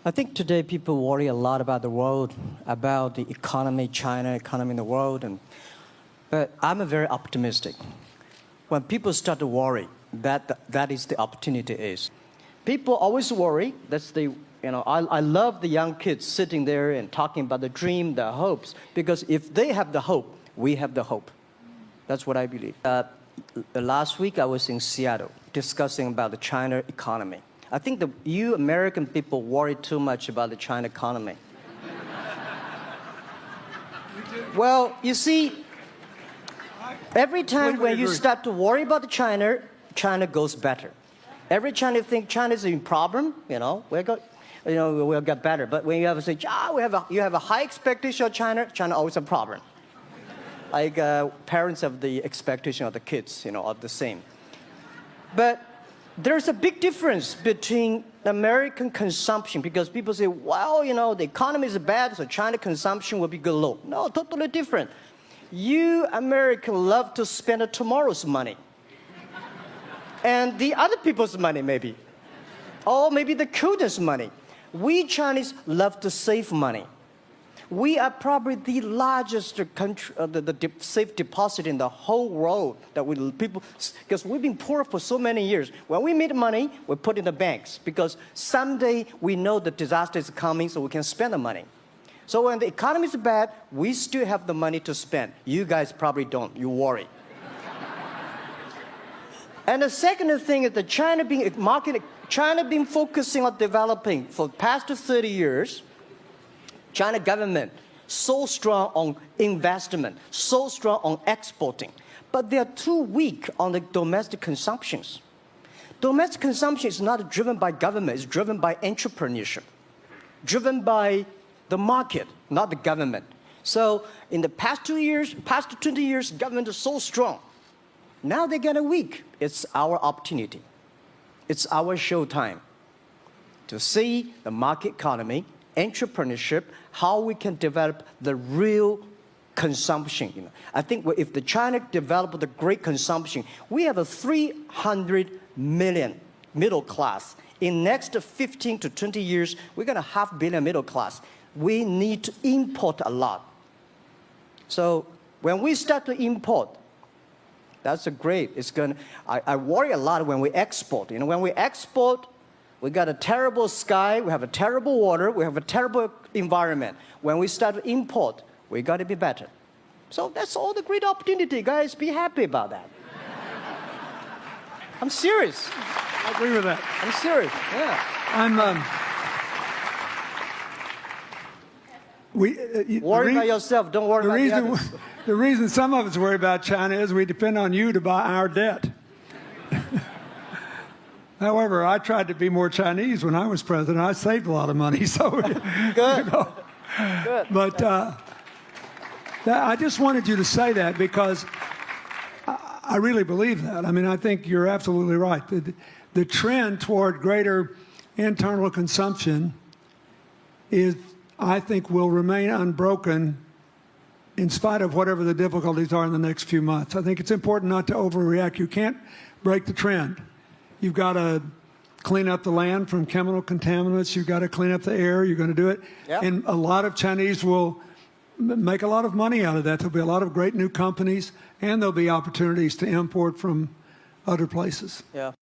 I think today people worry a lot about the world, about the economy, China economy in the world, but I'm very optimistic. When people start to worry, that is the opportunity is. People always worry. I love the young kids sitting there and talking about the dream, their hopes, because if they have the hope, we have the hope. That's what I believe. Last week I was in Seattle discussing about the China economy. I think you American people worry too much about the China economy. Well, you see, every time when you start to worry about China, China goes better. Every time you think China is in problem, we'll get better. But when you have to say, you have a high expectation of China, China always a problem. Like parents have the expectation of the kids, are the same. But there's a big difference between American consumption, because people say, the economy is bad, so China consumption will be good low. No, totally different. You Americans love to spend tomorrow's money. And the other people's money, maybe. Or maybe the children's money. We Chinese love to save money. We are probably the largest country, the safe deposit in the whole world because we've been poor for so many years. When we make money, we put in the banks because someday we know the disaster is coming, so we can spend the money. So when the economy is bad, we still have the money to spend. You guys probably don't. You worry. And the second thing is that China been focusing on developing for the past 30 years. China government so strong on investment, so strong on exporting, but they are too weak on the domestic consumptions. Domestic consumption is not driven by government, it's driven by entrepreneurship, driven by the market, not the government. So in the past 20 years, government is so strong. Now they get weak. It's our opportunity. It's our showtime to see the market economy, entrepreneurship, how we can develop the real consumption. I think if the China develop the great consumption, we have a 300 million middle class. In next 15 to 20 years, we're going to have 500 million middle class. We need to import a lot. So when we start to import, that's great. I worry a lot when we export. When we export, we got a terrible sky, we have a terrible water, we have a terrible environment. When we start to import, we got to be better. So that's all the great opportunity, guys. Be happy about that. I'm serious. I agree with that. I'm serious. Yeah. Worry about yourself. Don't worry about the others. The reason some of us worry about China is we depend on you to buy our debt. However, I tried to be more Chinese when I was president. I saved a lot of money, so good. Good. But I just wanted you to say that because I really believe that. I mean, I think you're absolutely right. The trend toward greater internal consumption I think, will remain unbroken in spite of whatever the difficulties are in the next few months. I think it's important not to overreact. You can't break the trend. You've got to clean up the land from chemical contaminants. You've got to clean up the air. You're going to do it. Yep. And a lot of Chinese will make a lot of money out of that. There'll be a lot of great new companies, and there'll be opportunities to import from other places. Yeah.